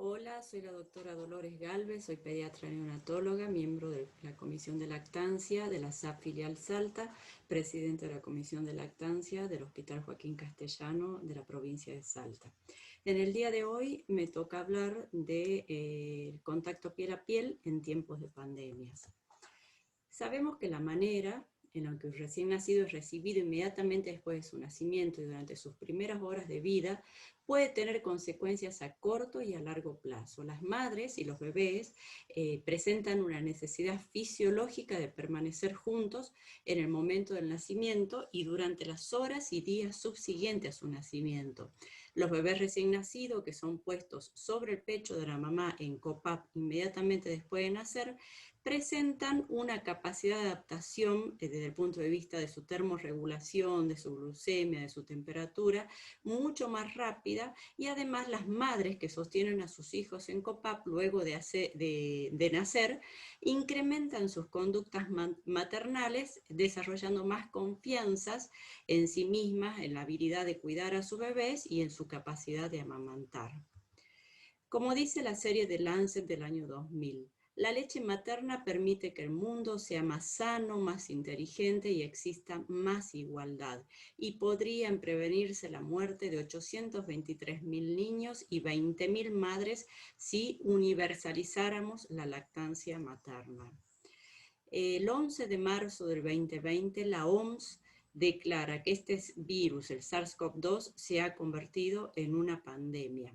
Hola, soy la doctora Dolores Galvez, soy pediatra neonatóloga, miembro de la Comisión de Lactancia de la SAP Filial Salta, presidente de la Comisión de Lactancia del Hospital Joaquín Castellano de la provincia de Salta. En el día de hoy me toca hablar de contacto piel a piel en tiempos de pandemias. Sabemos que la manera en la que un recién nacido es recibido inmediatamente después de su nacimiento y durante sus primeras horas de vida puede tener consecuencias a corto y a largo plazo. Las madres y los bebés presentan una necesidad fisiológica de permanecer juntos en el momento del nacimiento y durante las horas y días subsiguientes a su nacimiento. Los bebés recién nacidos que son puestos sobre el pecho de la mamá en COPAP inmediatamente después de nacer presentan una capacidad de adaptación desde el punto de vista de su termorregulación, de su glucemia, de su temperatura, mucho más rápida, y además las madres que sostienen a sus hijos en COPAP luego de nacer, incrementan sus conductas maternales, desarrollando más confianzas en sí mismas, en la habilidad de cuidar a sus bebés y en su capacidad de amamantar. Como dice la serie de Lancet del año 2000, la leche materna permite que el mundo sea más sano, más inteligente y exista más igualdad, y podrían prevenirse la muerte de 823.000 niños y 20.000 madres si universalizáramos la lactancia materna. El 11 de marzo del 2020, la OMS declara que este virus, el SARS-CoV-2, se ha convertido en una pandemia.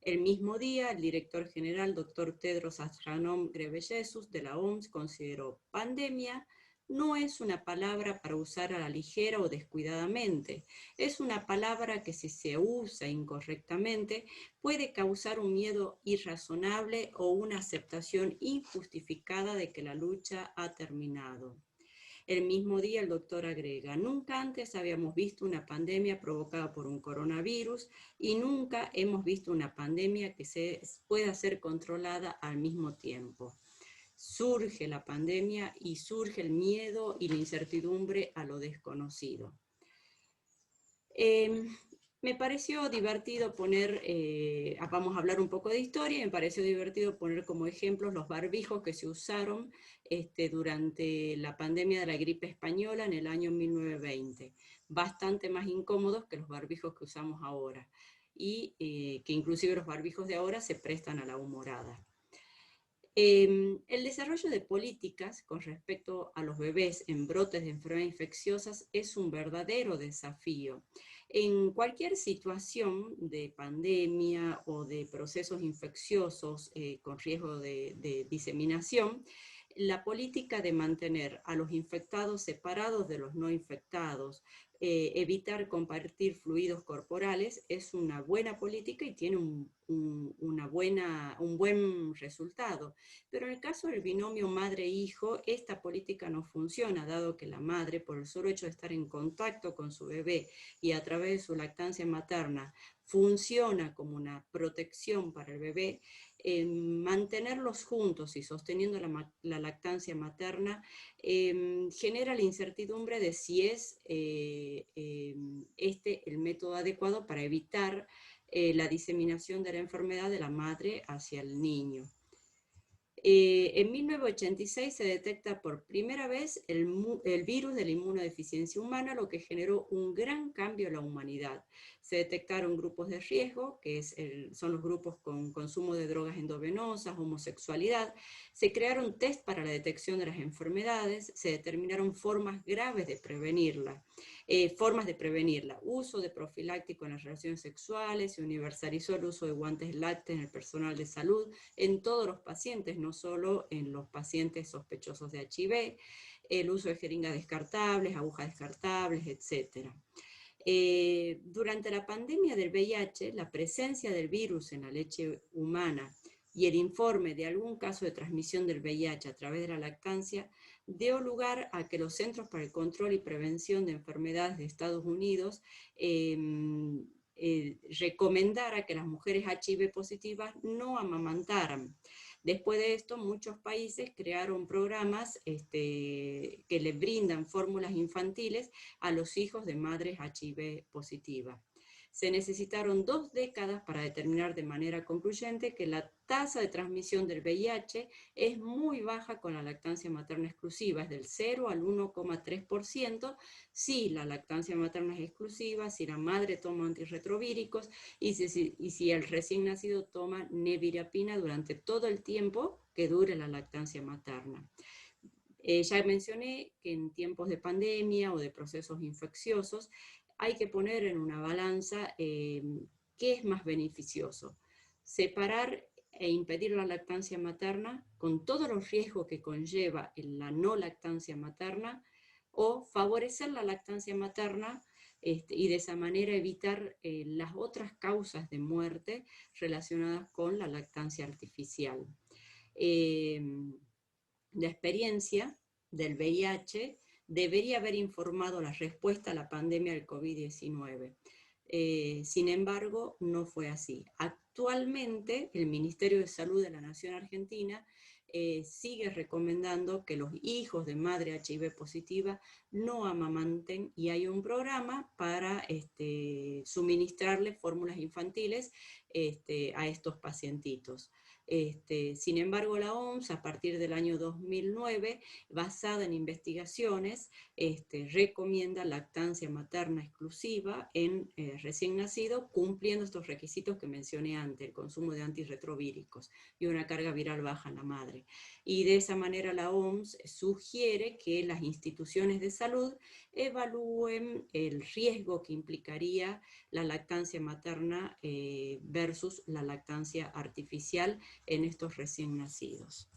El mismo día, el director general, Dr. Tedros Adhanom Ghebreyesus, de la OMS, consideró: pandemia no es una palabra para usar a la ligera o descuidadamente. Es una palabra que, si se usa incorrectamente, puede causar un miedo irrazonable o una aceptación injustificada de que la lucha ha terminado. El mismo día el doctor agrega: nunca antes habíamos visto una pandemia provocada por un coronavirus y nunca hemos visto una pandemia que pueda ser controlada al mismo tiempo. Surge la pandemia y surge el miedo y la incertidumbre a lo desconocido. Me pareció divertido poner, vamos a hablar un poco de historia, me pareció divertido poner como ejemplos los barbijos que se usaron durante la pandemia de la gripe española en el año 1920, bastante más incómodos que los barbijos que usamos ahora, y que inclusive los barbijos de ahora se prestan a la humorada. El desarrollo de políticas con respecto a los bebés en brotes de enfermedades infecciosas es un verdadero desafío. En cualquier situación de pandemia o de procesos infecciosos con riesgo de diseminación, la política de mantener a los infectados separados de los no infectados, evitar compartir fluidos corporales, es una buena política y tiene un buen resultado. Pero en el caso del binomio madre-hijo, esta política no funciona, dado que la madre, por el solo hecho de estar en contacto con su bebé y a través de su lactancia materna, funciona como una protección para el bebé. Mantenerlos juntos y sosteniendo la lactancia materna genera la incertidumbre de si es este el método adecuado para evitar la diseminación de la enfermedad de la madre hacia el niño. En 1986 se detecta por primera vez el virus de la inmunodeficiencia humana, lo que generó un gran cambio en la humanidad. Se detectaron grupos de riesgo, que son los grupos con consumo de drogas endovenosas, homosexualidad. Se crearon test para la detección de las enfermedades, se determinaron formas graves de prevenirla. Uso de profiláctico en las relaciones sexuales, se universalizó el uso de guantes lácteos en el personal de salud, en todos los pacientes, no solo en los pacientes sospechosos de HIV, el uso de jeringas descartables, agujas descartables, etc. Durante la pandemia del VIH, la presencia del virus en la leche humana y el informe de algún caso de transmisión del VIH a través de la lactancia dio lugar a que los Centros para el Control y Prevención de Enfermedades de Estados Unidos recomendara que las mujeres HIV positivas no amamantaran. Después de esto, muchos países crearon programas que les brindan fórmulas infantiles a los hijos de madres HIV positivas. Se necesitaron 2 décadas para determinar de manera concluyente que la tasa de transmisión del VIH es muy baja con la lactancia materna exclusiva, es del 0 al 1,3%, si la lactancia materna es exclusiva, si la madre toma antirretrovíricos y si el recién nacido toma nevirapina durante todo el tiempo que dure la lactancia materna. Ya mencioné que en tiempos de pandemia o de procesos infecciosos hay que poner en una balanza qué es más beneficioso. Separar e impedir la lactancia materna con todos los riesgos que conlleva la no lactancia materna, o favorecer la lactancia materna y de esa manera evitar las otras causas de muerte relacionadas con la lactancia artificial. La experiencia del VIH debería haber informado la respuesta a la pandemia del COVID-19. Sin embargo, no fue así. Actualmente, el Ministerio de Salud de la Nación Argentina sigue recomendando que los hijos de madre HIV positiva no amamanten, y hay un programa para suministrarles fórmulas infantiles a estos pacientitos. Sin embargo, la OMS, a partir del año 2009, basada en investigaciones, recomienda lactancia materna exclusiva en recién nacido, cumpliendo estos requisitos que mencioné antes: el consumo de antirretrovíricos y una carga viral baja en la madre. Y de esa manera la OMS sugiere que las instituciones de salud evalúen el riesgo que implicaría la lactancia materna versus la lactancia artificial en estos recién nacidos.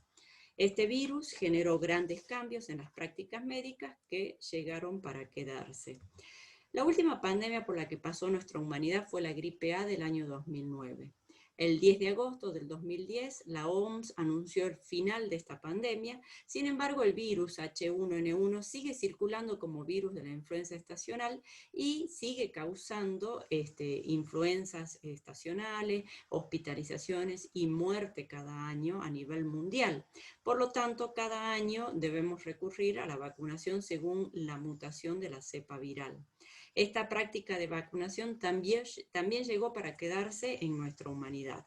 Este virus generó grandes cambios en las prácticas médicas que llegaron para quedarse. La última pandemia por la que pasó nuestra humanidad fue la gripe A del año 2009. El 10 de agosto del 2010, la OMS anunció el final de esta pandemia. Sin embargo, el virus H1N1 sigue circulando como virus de la influenza estacional y sigue causando influencias estacionales, hospitalizaciones y muerte cada año a nivel mundial. Por lo tanto, cada año debemos recurrir a la vacunación según la mutación de la cepa viral. Esta práctica de vacunación también llegó para quedarse en nuestra humanidad.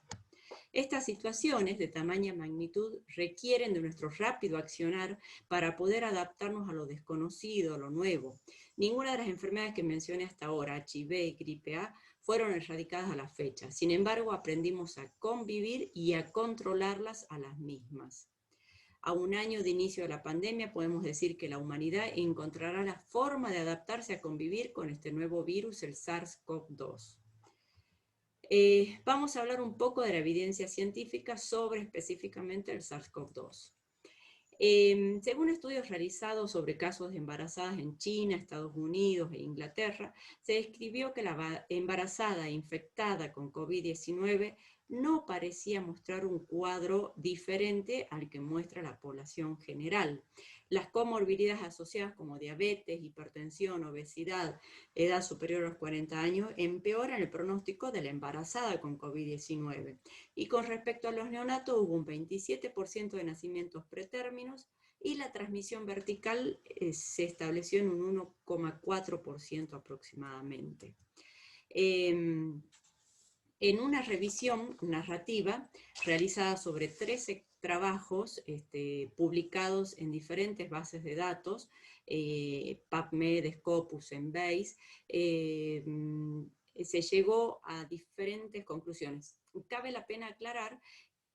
Estas situaciones de tamaña magnitud requieren de nuestro rápido accionar para poder adaptarnos a lo desconocido, a lo nuevo. Ninguna de las enfermedades que mencioné hasta ahora, HIV y gripe A, fueron erradicadas a la fecha. Sin embargo, aprendimos a convivir y a controlarlas a las mismas. A un año de inicio de la pandemia, podemos decir que la humanidad encontrará la forma de adaptarse a convivir con este nuevo virus, el SARS-CoV-2. Vamos a hablar un poco de la evidencia científica sobre específicamente el SARS-CoV-2. Según estudios realizados sobre casos de embarazadas en China, Estados Unidos e Inglaterra, se describió que la embarazada infectada con COVID-19 no parecía mostrar un cuadro diferente al que muestra la población general. Las comorbilidades asociadas como diabetes, hipertensión, obesidad, edad superior a los 40 años, empeoran el pronóstico de la embarazada con COVID-19. Y con respecto a los neonatos, hubo un 27% de nacimientos pretérminos y la transmisión vertical se estableció en un 1,4% aproximadamente. En una revisión narrativa realizada sobre 13 trabajos publicados en diferentes bases de datos, PubMed, Scopus, Embase, se llegó a diferentes conclusiones. Cabe la pena aclarar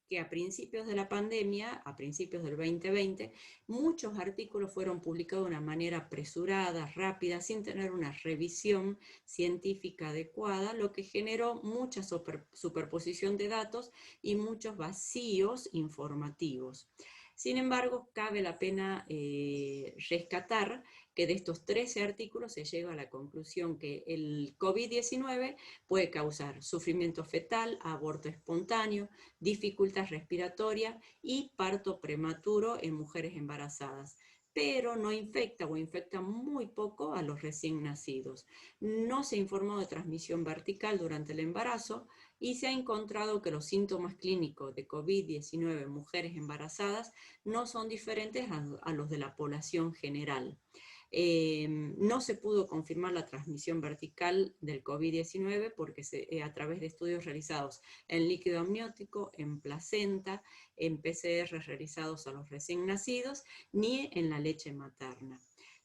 que a principios de la pandemia, a principios del 2020, muchos artículos fueron publicados de una manera apresurada, rápida, sin tener una revisión científica adecuada, lo que generó mucha superposición de datos y muchos vacíos informativos. Sin embargo, cabe la pena rescatar que de estos 13 artículos se llega a la conclusión que el COVID-19 puede causar sufrimiento fetal, aborto espontáneo, dificultad respiratoria y parto prematuro en mujeres embarazadas, pero no infecta o infecta muy poco a los recién nacidos. No se informó de transmisión vertical durante el embarazo y se ha encontrado que los síntomas clínicos de COVID-19 en mujeres embarazadas no son diferentes a los de la población general. No se pudo confirmar la transmisión vertical del COVID-19 porque a través de estudios realizados en líquido amniótico, en placenta, en PCR realizados a los recién nacidos, ni en la leche materna.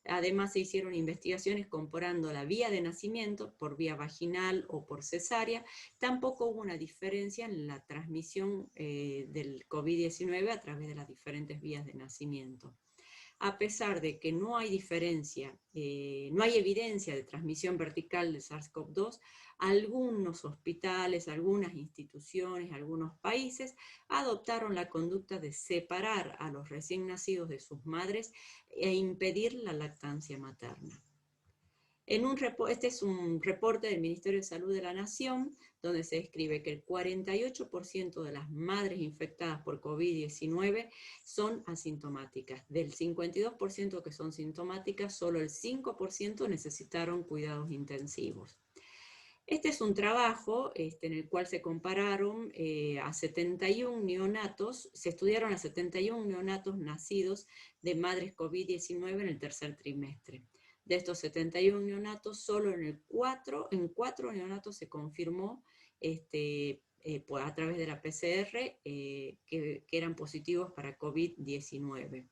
Además, se hicieron investigaciones comparando la vía de nacimiento por vía vaginal o por cesárea. Tampoco hubo una diferencia en la transmisión del COVID-19 a través de las diferentes vías de nacimiento. A pesar de que no hay diferencia, no hay evidencia de transmisión vertical de SARS-CoV-2, algunos hospitales, algunas instituciones, algunos países adoptaron la conducta de separar a los recién nacidos de sus madres e impedir la lactancia materna. Este es un reporte del Ministerio de Salud de la Nación, donde se describe que el 48% de las madres infectadas por COVID-19 son asintomáticas. Del 52% que son sintomáticas, solo el 5% necesitaron cuidados intensivos. Este es un trabajo en el cual se compararon a 71 neonatos, se estudiaron a 71 neonatos nacidos de madres COVID-19 en el tercer trimestre. De estos 71 neonatos, solo en 4 neonatos se confirmó a través de la PCR que eran positivos para COVID-19.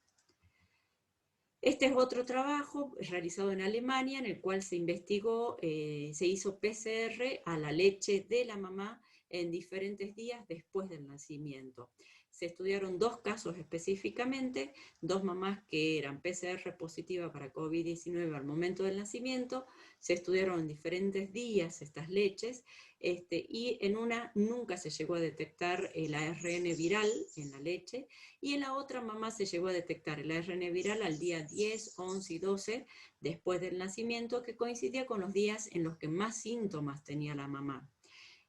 Este es otro trabajo realizado en Alemania en el cual se investigó, se hizo PCR a la leche de la mamá en diferentes días después del nacimiento. Se estudiaron 2 casos específicamente, 2 mamás que eran PCR positiva para COVID-19 al momento del nacimiento, se estudiaron en diferentes días estas leches, y en una nunca se llegó a detectar el ARN viral en la leche, y en la otra mamá se llegó a detectar el ARN viral al día 10, 11 y 12 después del nacimiento, que coincidía con los días en los que más síntomas tenía la mamá.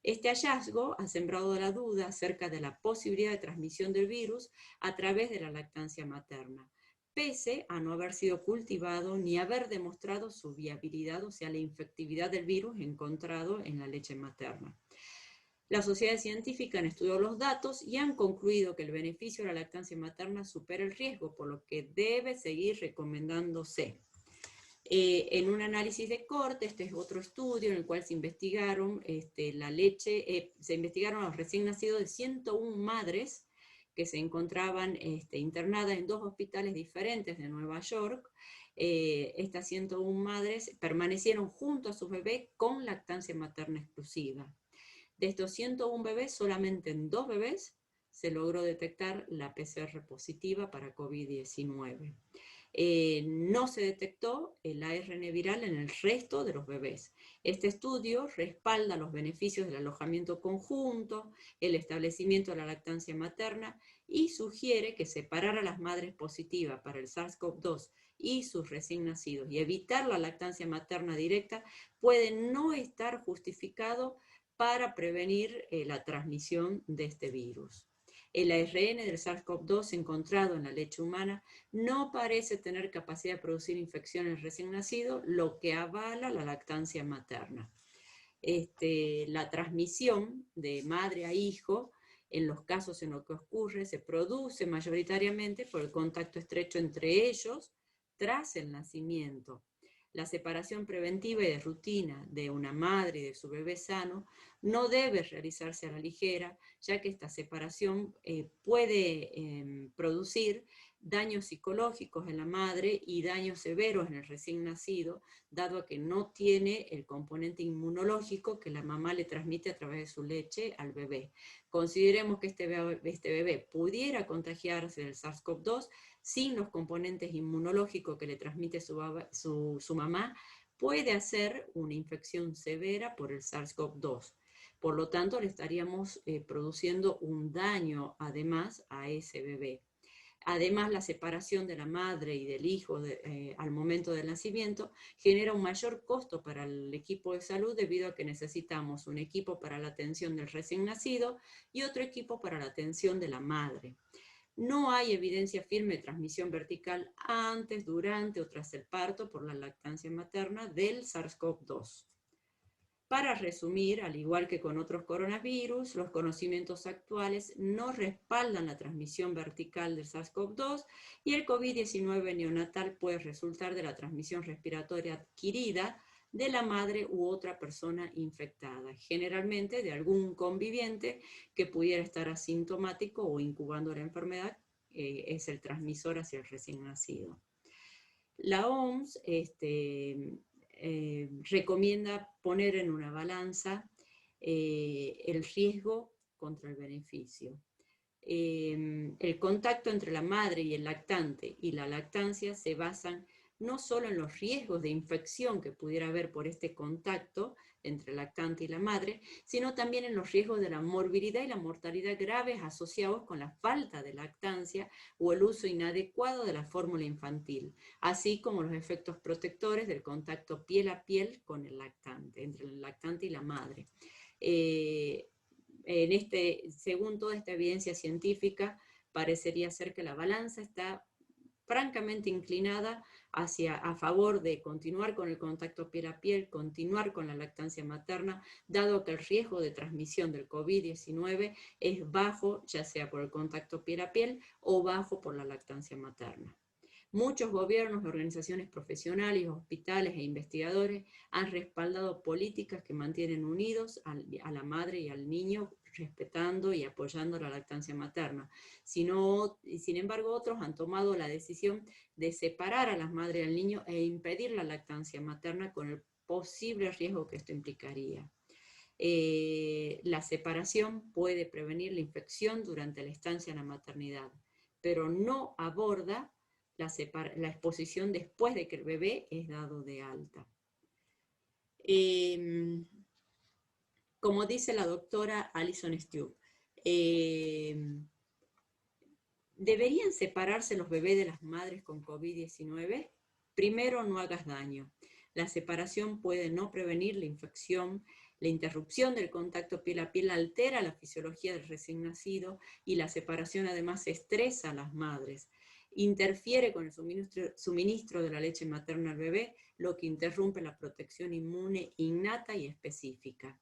Este hallazgo ha sembrado la duda acerca de la posibilidad de transmisión del virus a través de la lactancia materna, pese a no haber sido cultivado ni haber demostrado su viabilidad, o sea, la infectividad del virus encontrado en la leche materna. Las sociedades científicas han estudiado los datos y han concluido que el beneficio de la lactancia materna supera el riesgo, por lo que debe seguir recomendándose. En un análisis de corte, este es otro estudio en el cual se investigaron la leche, se investigaron a los recién nacidos de 101 madres que se encontraban internadas en 2 hospitales diferentes de Nueva York. Estas 101 madres permanecieron junto a sus bebés con lactancia materna exclusiva. De estos 101 bebés, solamente en 2 bebés se logró detectar la PCR positiva para COVID-19. No se detectó el ARN viral en el resto de los bebés. Este estudio respalda los beneficios del alojamiento conjunto, el establecimiento de la lactancia materna y sugiere que separar a las madres positivas para el SARS-CoV-2 y sus recién nacidos y evitar la lactancia materna directa puede no estar justificado para prevenir la transmisión de este virus. El ARN del SARS-CoV-2 encontrado en la leche humana no parece tener capacidad de producir infecciones recién nacidos, lo que avala la lactancia materna. La transmisión de madre a hijo, en los casos en los que ocurre, se produce mayoritariamente por el contacto estrecho entre ellos tras el nacimiento. La separación preventiva y de rutina de una madre y de su bebé sano no debe realizarse a la ligera, ya que esta separación puede producir daños psicológicos en la madre y daños severos en el recién nacido, dado que no tiene el componente inmunológico que la mamá le transmite a través de su leche al bebé. Consideremos que este bebé pudiera contagiarse del SARS-CoV-2 sin los componentes inmunológicos que le transmite su mamá, puede hacer una infección severa por el SARS-CoV-2. Por lo tanto, le estaríamos produciendo un daño además a ese bebé. Además, la separación de la madre y del hijo al momento del nacimiento genera un mayor costo para el equipo de salud debido a que necesitamos un equipo para la atención del recién nacido y otro equipo para la atención de la madre. No hay evidencia firme de transmisión vertical antes, durante o tras el parto por la lactancia materna del SARS-CoV-2. Para resumir, al igual que con otros coronavirus, los conocimientos actuales no respaldan la transmisión vertical del SARS-CoV-2 y el COVID-19 neonatal puede resultar de la transmisión respiratoria adquirida de la madre u otra persona infectada, generalmente de algún conviviente que pudiera estar asintomático o incubando la enfermedad, es el transmisor hacia el recién nacido. La OMS recomienda poner en una balanza el riesgo contra el beneficio. El contacto entre la madre y el lactante y la lactancia se basan no solo en los riesgos de infección que pudiera haber por este contacto entre el lactante y la madre, sino también en los riesgos de la morbilidad y la mortalidad graves asociados con la falta de lactancia o el uso inadecuado de la fórmula infantil, así como los efectos protectores del contacto piel a piel con el lactante, entre el lactante y la madre. Según toda esta evidencia científica, parecería ser que la balanza está francamente inclinada a favor de continuar con el contacto piel a piel, continuar con la lactancia materna, dado que el riesgo de transmisión del COVID-19 es bajo, ya sea por el contacto piel a piel o bajo por la lactancia materna. Muchos gobiernos, organizaciones profesionales, hospitales e investigadores han respaldado políticas que mantienen unidos a la madre y al niño, respetando y apoyando la lactancia materna. Sin embargo, otros han tomado la decisión de separar a las madres y al niño e impedir la lactancia materna con el posible riesgo que esto implicaría. La separación puede prevenir la infección durante la estancia en la maternidad, pero no aborda la exposición después de que el bebé es dado de alta. Como dice la doctora Alison Stubb, ¿deberían separarse los bebés de las madres con COVID-19? Primero, no hagas daño. La separación puede no prevenir la infección. La interrupción del contacto piel a piel altera la fisiología del recién nacido y la separación además estresa a las madres. Interfiere con el suministro de la leche materna al bebé, lo que interrumpe la protección inmune innata y específica.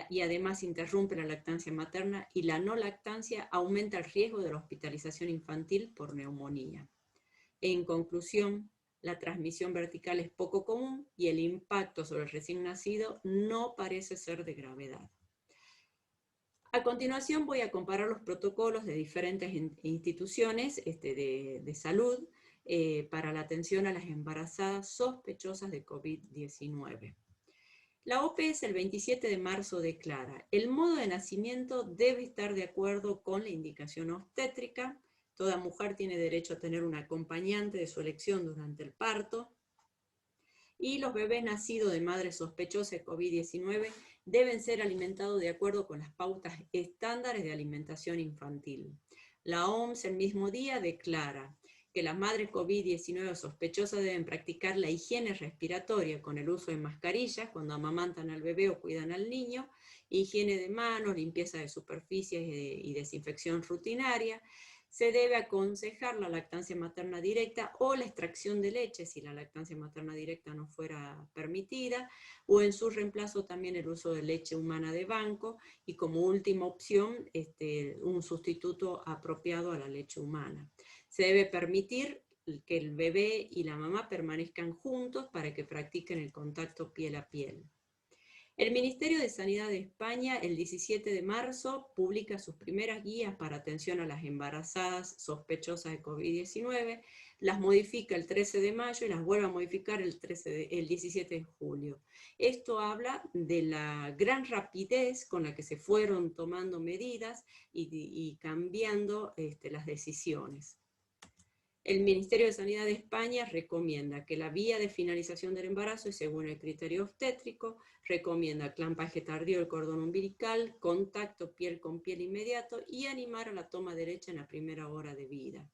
Y además interrumpe la lactancia materna y la no lactancia aumenta el riesgo de la hospitalización infantil por neumonía. En conclusión, la transmisión vertical es poco común y el impacto sobre el recién nacido no parece ser de gravedad. A continuación voy a comparar los protocolos de diferentes instituciones de salud para la atención a las embarazadas sospechosas de COVID-19. La OPS el 27 de marzo declara: el modo de nacimiento debe estar de acuerdo con la indicación obstétrica. Toda mujer tiene derecho a tener un acompañante de su elección durante el parto. Y los bebés nacidos de madres sospechosas de COVID-19 deben ser alimentados de acuerdo con las pautas estándares de alimentación infantil. La OMS el mismo día declara que las madres COVID-19 sospechosas deben practicar la higiene respiratoria con el uso de mascarillas cuando amamantan al bebé o cuidan al niño, higiene de manos, limpieza de superficies y desinfección rutinaria. Se debe aconsejar la lactancia materna directa o la extracción de leche si la lactancia materna directa no fuera permitida, o en su reemplazo también el uso de leche humana de banco y como última opción un sustituto apropiado a la leche humana. Se debe permitir que el bebé y la mamá permanezcan juntos para que practiquen el contacto piel a piel. El Ministerio de Sanidad de España, el 17 de marzo, publica sus primeras guías para atención a las embarazadas sospechosas de COVID-19, las modifica el 13 de mayo y las vuelve a modificar el 17 de julio. Esto habla de la gran rapidez con la que se fueron tomando medidas y cambiando las decisiones. El Ministerio de Sanidad de España recomienda que la vía de finalización del embarazo es según el criterio obstétrico, recomienda clampaje tardío del cordón umbilical, contacto piel con piel inmediato y animar a la toma de leche en la primera hora de vida.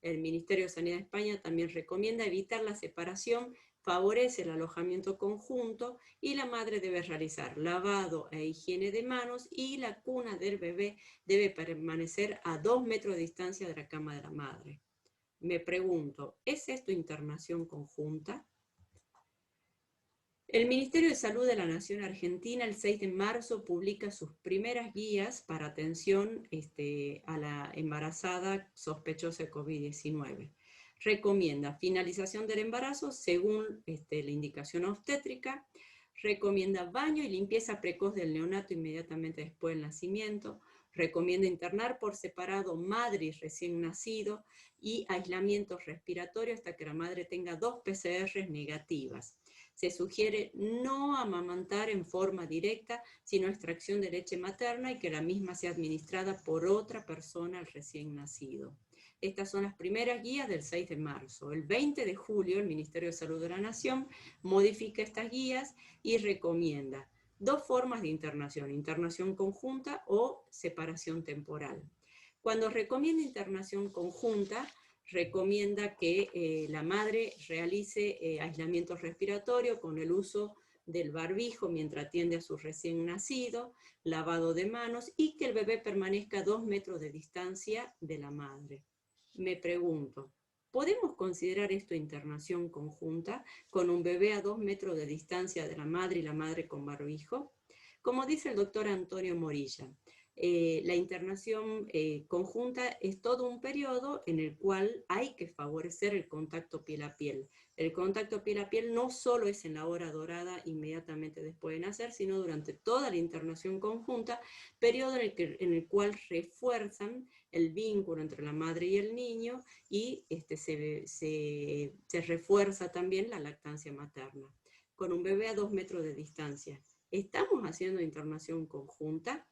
El Ministerio de Sanidad de España también recomienda evitar la separación, favorece el alojamiento conjunto y la madre debe realizar lavado e higiene de manos y la cuna del bebé debe permanecer a 2 metros de distancia de la cama de la madre. Me pregunto, ¿es esto internación conjunta? El Ministerio de Salud de la Nación Argentina el 6 de marzo publica sus primeras guías para atención a la embarazada sospechosa de COVID-19. Recomienda finalización del embarazo según la indicación obstétrica, recomienda baño y limpieza precoz del neonato inmediatamente después del nacimiento, recomienda internar por separado madre y recién nacido y aislamiento respiratorio hasta que la madre tenga 2 PCR negativas. Se sugiere no amamantar en forma directa, sino extracción de leche materna y que la misma sea administrada por otra persona al recién nacido. Estas son las primeras guías del 6 de marzo. El 20 de julio, el Ministerio de Salud de la Nación modifica estas guías y recomienda 2 formas de internación, internación conjunta o separación temporal. Cuando recomienda internación conjunta, recomienda que la madre realice aislamiento respiratorio con el uso del barbijo mientras atiende a su recién nacido, lavado de manos y que el bebé permanezca a 2 metros de distancia de la madre. Me pregunto, ¿podemos considerar esto internación conjunta con un bebé a 2 metros de distancia de la madre y la madre con barbijo? Como dice el doctor Antonio Morilla, la internación conjunta es todo un periodo en el cual hay que favorecer el contacto piel a piel. El contacto piel a piel no solo es en la hora dorada inmediatamente después de nacer, sino durante toda la internación conjunta, periodo en el cual refuerzan el vínculo entre la madre y el niño y se refuerza también la lactancia materna. Con un bebé a 2 metros de distancia, ¿estamos haciendo internación conjunta?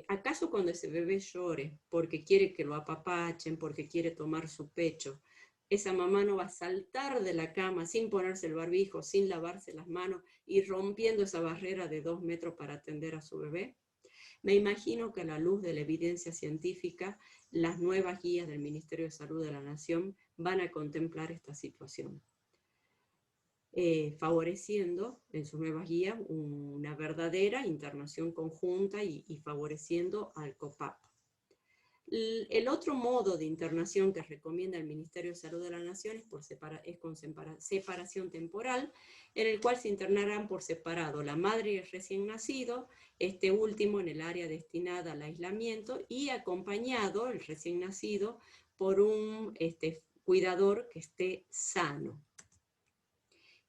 ¿Acaso cuando ese bebé llore porque quiere que lo apapachen, porque quiere tomar su pecho, esa mamá no va a saltar de la cama sin ponerse el barbijo, sin lavarse las manos y rompiendo esa barrera de 2 metros para atender a su bebé? Me imagino que a la luz de la evidencia científica, las nuevas guías del Ministerio de Salud de la Nación van a contemplar esta situación, favoreciendo en sus nuevas guías una verdadera internación conjunta y favoreciendo al COPAP. El otro modo de internación que recomienda el Ministerio de Salud de la Nación es con separación temporal, en el cual se internarán por separado la madre y el recién nacido, este último en el área destinada al aislamiento y acompañado, el recién nacido, por un cuidador que esté sano.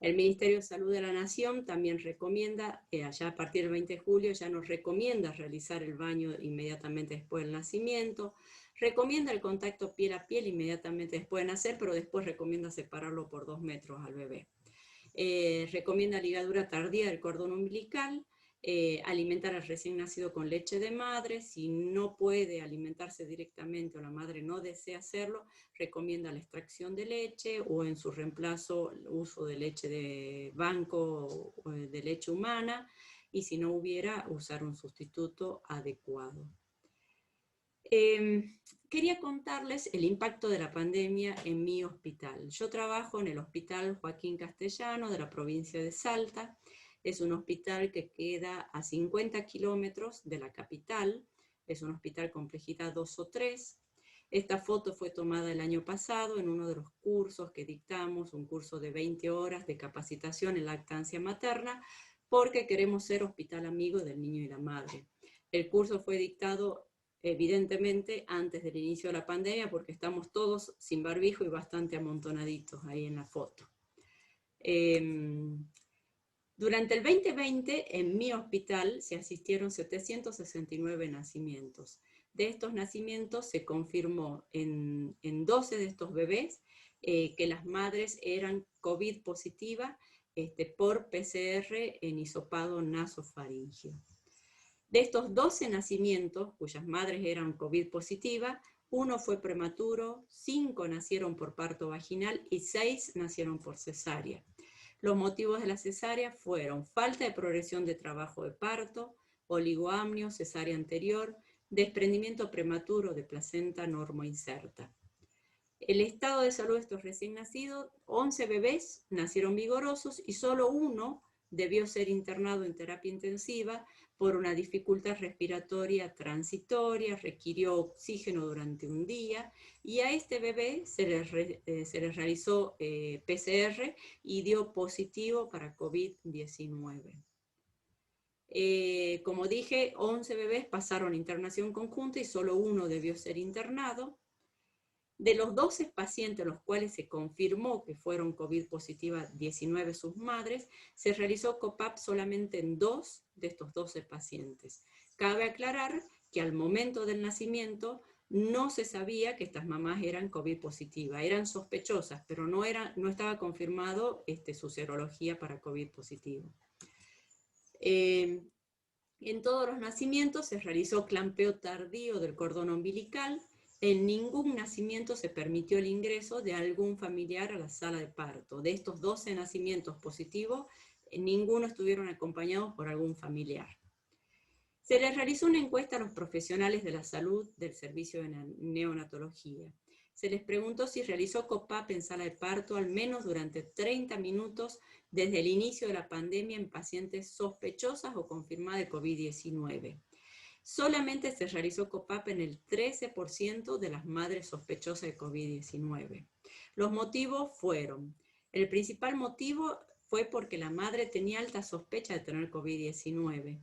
El Ministerio de Salud de la Nación también recomienda, allá a partir del 20 de julio, ya nos recomienda realizar el baño inmediatamente después del nacimiento, recomienda el contacto piel a piel inmediatamente después de nacer, pero después recomienda separarlo por 2 metros al bebé. Recomienda ligadura tardía del cordón umbilical, alimentar al recién nacido con leche de madre. Si no puede alimentarse directamente o la madre no desea hacerlo, recomienda la extracción de leche o en su reemplazo el uso de leche de banco o de leche humana, y si no hubiera, usar un sustituto adecuado. Quería contarles el impacto de la pandemia en mi hospital. Yo trabajo en el Hospital Joaquín Castellano de la provincia de Salta. Es un hospital que queda a 50 kilómetros de la capital. Es un hospital complejidad 2 o 3. Esta foto fue tomada el año pasado en uno de los cursos que dictamos, un curso de 20 horas de capacitación en lactancia materna, porque queremos ser hospital amigo del niño y la madre. El curso fue dictado evidentemente antes del inicio de la pandemia, porque estamos todos sin barbijo y bastante amontonaditos ahí en la foto. Durante el 2020 en mi hospital se asistieron 769 nacimientos. De estos nacimientos se confirmó en 12 de estos bebés que las madres eran COVID positiva por PCR en hisopado nasofaringeo. De estos 12 nacimientos, cuyas madres eran COVID positiva, 1 fue prematuro, 5 nacieron por parto vaginal y 6 nacieron por cesárea. Los motivos de la cesárea fueron falta de progresión de trabajo de parto, oligoamnio, cesárea anterior, desprendimiento prematuro de placenta normoinserta. El estado de salud de estos recién nacidos, 11 bebés nacieron vigorosos y solo 1 debió ser internado en terapia intensiva por una dificultad respiratoria transitoria, requirió oxígeno durante un día y a este bebé se le realizó PCR y dio positivo para COVID-19. Como dije, 11 bebés pasaron internación conjunta y solo uno debió ser internado. De los 12 pacientes los cuales se confirmó que fueron COVID positiva 19 sus madres, se realizó COPAP solamente en 2 de estos 12 pacientes. Cabe aclarar que al momento del nacimiento no se sabía que estas mamás eran COVID positiva, eran sospechosas, pero no estaba confirmado su serología para COVID positivo. En todos los nacimientos se realizó clampeo tardío del cordón umbilical. En ningún nacimiento se permitió el ingreso de algún familiar a la sala de parto. De estos 12 nacimientos positivos, ninguno estuvieron acompañados por algún familiar. Se les realizó una encuesta a los profesionales de la salud del servicio de neonatología. Se les preguntó si realizó COPAP en sala de parto al menos durante 30 minutos desde el inicio de la pandemia en pacientes sospechosas o confirmadas de COVID-19. Solamente se realizó COPAP en el 13% de las madres sospechosas de COVID-19. Los motivos fueron, el principal motivo fue porque la madre tenía alta sospecha de tener COVID-19.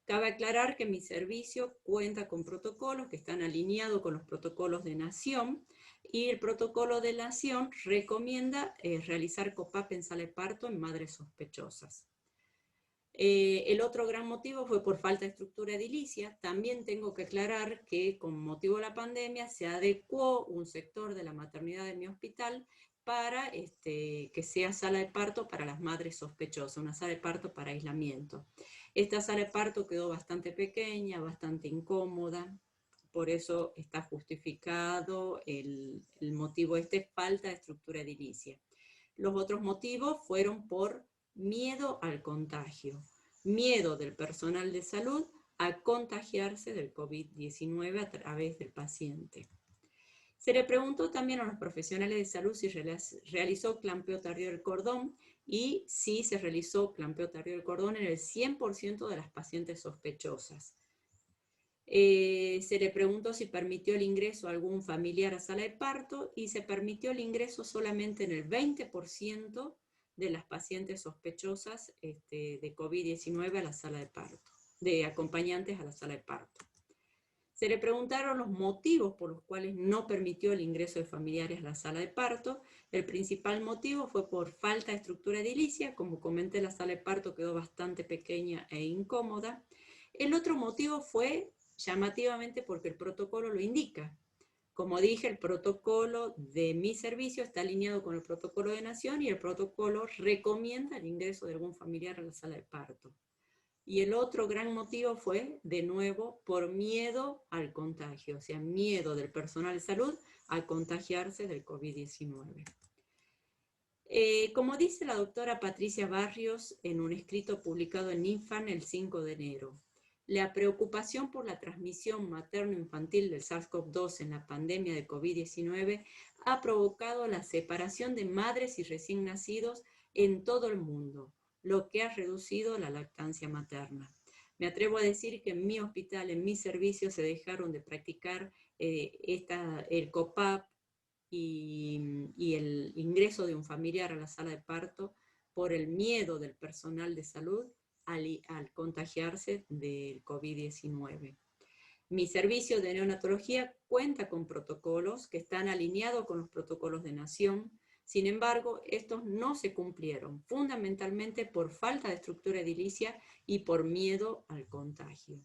Cabe aclarar que mi servicio cuenta con protocolos que están alineados con los protocolos de Nación y el protocolo de Nación recomienda realizar COPAP en sala de parto en madres sospechosas. El otro gran motivo fue por falta de estructura edilicia. También tengo que aclarar que con motivo de la pandemia se adecuó un sector de la maternidad de mi hospital para que sea sala de parto para las madres sospechosas, una sala de parto para aislamiento. Esta sala de parto quedó bastante pequeña, bastante incómoda, por eso está justificado el motivo falta de estructura edilicia. Los otros motivos fueron por miedo al contagio, miedo del personal de salud a contagiarse del COVID-19 a través del paciente. Se le preguntó también a los profesionales de salud si realizó clampeo tardío del cordón y si se realizó clampeo tardío del cordón en el 100% de las pacientes sospechosas. Se le preguntó si permitió el ingreso a algún familiar a sala de parto y se permitió el ingreso solamente en el 20% de las pacientes sospechosas de COVID-19 a la sala de parto, de acompañantes a la sala de parto. Se le preguntaron los motivos por los cuales no permitió el ingreso de familiares a la sala de parto. El principal motivo fue por falta de estructura edilicia. Como comenté, la sala de parto quedó bastante pequeña e incómoda. El otro motivo fue llamativamente porque el protocolo lo indica. Como dije, el protocolo de mi servicio está alineado con el protocolo de Nación y el protocolo recomienda el ingreso de algún familiar a la sala de parto. Y el otro gran motivo fue, de nuevo, por miedo al contagio, o sea, miedo del personal de salud a contagiarse del COVID-19. Como dice la doctora Patricia Barrios en un escrito publicado en INFAN el 5 de enero, la preocupación por la transmisión materno-infantil del SARS-CoV-2 en la pandemia de COVID-19 ha provocado la separación de madres y recién nacidos en todo el mundo, lo que ha reducido la lactancia materna. Me atrevo a decir que en mi hospital, en mi servicio, se dejaron de practicar el COPAP y el ingreso de un familiar a la sala de parto por el miedo del personal de salud al contagiarse del COVID-19. Mi servicio de neonatología cuenta con protocolos que están alineados con los protocolos de Nación. Sin embargo, estos no se cumplieron, fundamentalmente por falta de estructura edilicia y por miedo al contagio.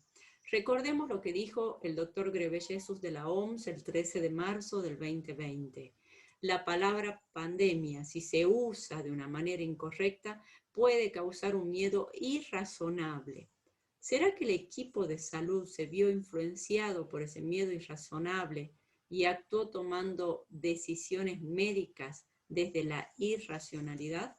Recordemos lo que dijo el doctor Ghebreyesus de la OMS el 13 de marzo del 2020. La palabra pandemia, si se usa de una manera incorrecta, puede causar un miedo irrazonable. ¿Será que el equipo de salud se vio influenciado por ese miedo irrazonable y actuó tomando decisiones médicas desde la irracionalidad?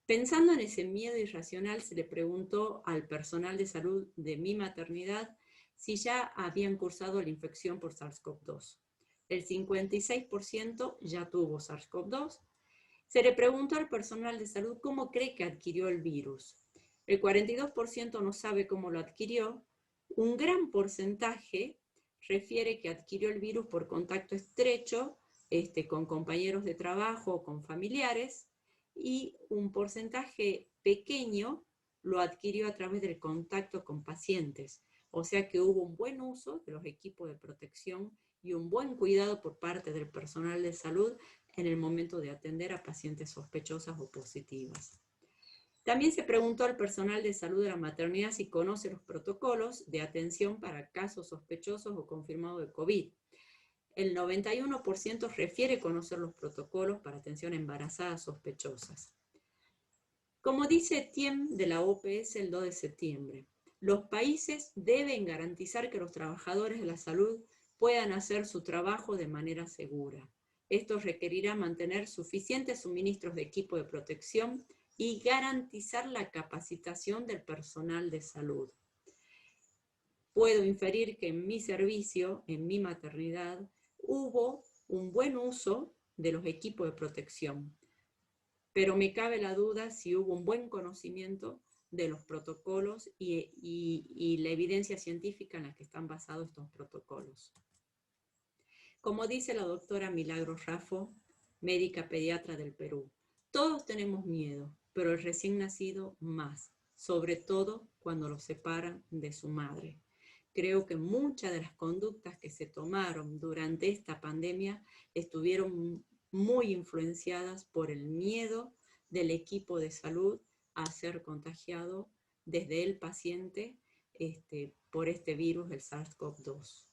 Pensando en ese miedo irracional, se le preguntó al personal de salud de mi maternidad si ya habían cursado la infección por SARS-CoV-2. El 56% ya tuvo SARS-CoV-2. Se le preguntó al personal de salud cómo cree que adquirió el virus. El 42% no sabe cómo lo adquirió. Un gran porcentaje refiere que adquirió el virus por contacto estrecho con compañeros de trabajo o con familiares, y un porcentaje pequeño lo adquirió a través del contacto con pacientes. O sea que hubo un buen uso de los equipos de protección y un buen cuidado por parte del personal de salud en el momento de atender a pacientes sospechosas o positivas. También se preguntó al personal de salud de la maternidad si conoce los protocolos de atención para casos sospechosos o confirmados de COVID. El 91% refiere conocer los protocolos para atención a embarazadas sospechosas. Como dice Tiem de la OPS el 2 de septiembre, los países deben garantizar que los trabajadores de la salud puedan hacer su trabajo de manera segura. Esto requerirá mantener suficientes suministros de equipo de protección y garantizar la capacitación del personal de salud. Puedo inferir que en mi servicio, en mi maternidad, hubo un buen uso de los equipos de protección, pero me cabe la duda si hubo un buen conocimiento de los protocolos y la evidencia científica en la que están basados estos protocolos. Como dice la doctora Milagros Raffo, médica pediatra del Perú, todos tenemos miedo, pero el recién nacido más, sobre todo cuando lo separan de su madre. Creo que muchas de las conductas que se tomaron durante esta pandemia estuvieron muy influenciadas por el miedo del equipo de salud a ser contagiado desde el paciente por este virus, el SARS-CoV-2.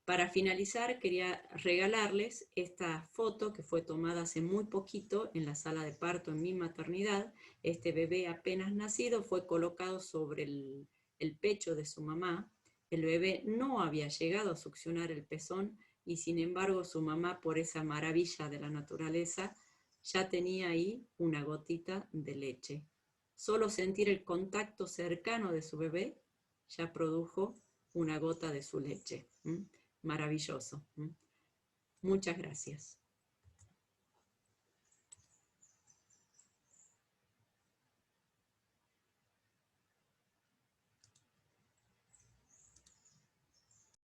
Para finalizar, quería regalarles esta foto que fue tomada hace muy poquito en la sala de parto en mi maternidad. Este bebé apenas nacido fue colocado sobre el pecho de su mamá. El bebé no había llegado a succionar el pezón y sin embargo su mamá, por esa maravilla de la naturaleza, ya tenía ahí una gotita de leche. Solo sentir el contacto cercano de su bebé ya produjo una gota de su leche. Maravilloso. Muchas gracias.